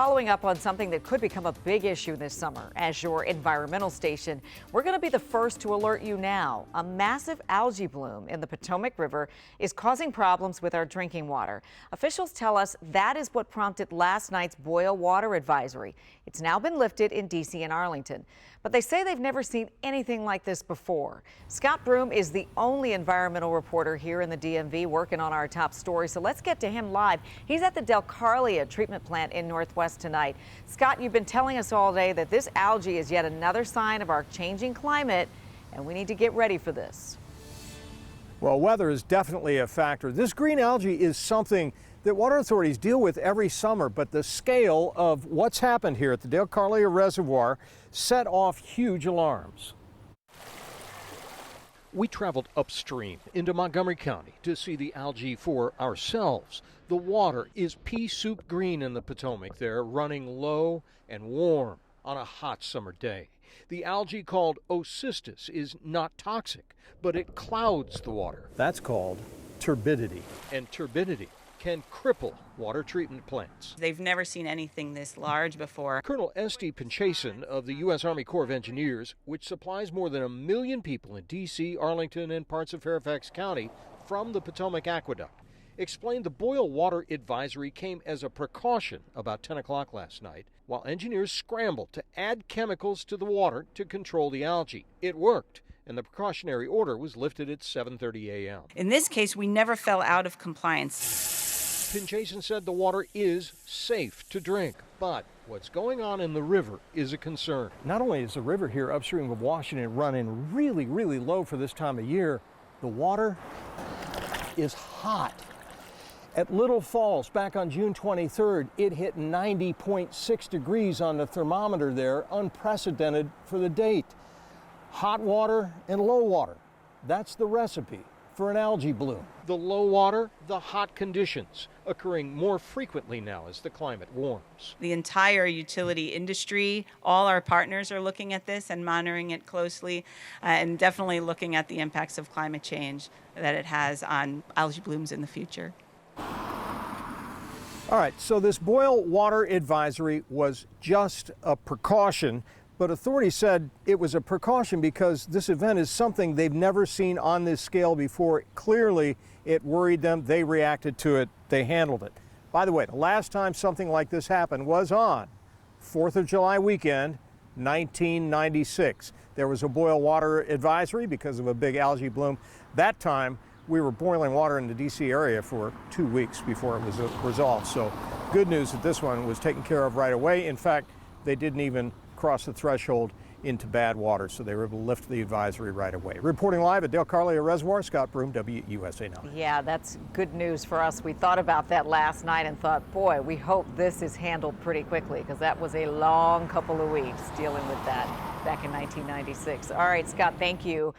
Following up on something that could become a big issue this summer. As your environmental station, we're going to be the first to alert you now. A massive algae bloom in the Potomac River is causing problems with our drinking water. Officials tell us that is what prompted last night's boil water advisory. It's now been lifted in D.C. and Arlington. But they say they've never seen anything like this before. Scott Broom is the only environmental reporter here in the DMV working on our top story. So let's get to him live. He's at the Algae treatment plant in Northwest tonight. Scott, you've been telling us all day that this algae is yet another sign of our changing climate, and we need to get ready for this. Well, weather is definitely a factor. This green algae is something that water authorities deal with every summer, but the scale of what's happened here at the Algae Reservoir set off huge alarms. We traveled upstream into Montgomery County to see the algae for ourselves. The water is pea soup green in the Potomac there, running low and warm on a hot summer day. The algae called Ocystis is not toxic, but it clouds the water. That's called turbidity. And turbidity can cripple water treatment plants. They've never seen anything this large before. Colonel Esty Pinchason of the U.S. Army Corps of Engineers, which supplies more than 1 million people in D.C., Arlington, and parts of Fairfax County from the Potomac Aqueduct, explained the boil water advisory came as a precaution about 10 o'clock last night, while engineers scrambled to add chemicals to the water to control the algae. It worked, and the precautionary order was lifted at 7:30 a.m. In this case, we never fell out of compliance. Pinchason said the water is safe to drink, but what's going on in the river is a concern. Not only is the river here upstream of Washington running really, really low for this time of year, the water is hot. At Little Falls, back on June 23rd, it hit 90.6 degrees on the thermometer there, unprecedented for the date. Hot water and low water, that's the recipe for an algae bloom. The low water, the hot conditions, occurring more frequently now as the climate warms. The entire utility industry, all our partners are looking at this and monitoring it closely, and definitely looking at the impacts of climate change that it has on algae blooms in the future. All right, so this boil water advisory was just a precaution, but authorities said it was a precaution because this event is something they've never seen on this scale before. Clearly, it worried them. They reacted to it. They handled it. By the way, the last time something like this happened was on 4th of July weekend, 1996. There was a boil water advisory because of a big algae bloom. That time, we were boiling water in the D.C. area for 2 weeks before it was resolved. So good news that this one was taken care of right away. In fact, they didn't even cross the threshold into bad water, so they were able to lift the advisory right away. Reporting live at Algae Reservoir, Scott Broom, WUSA Now. Yeah, that's good news for us. We thought about that last night and thought, boy, we hope this is handled pretty quickly, because that was a long couple of weeks dealing with that back in 1996. All right, Scott, thank you.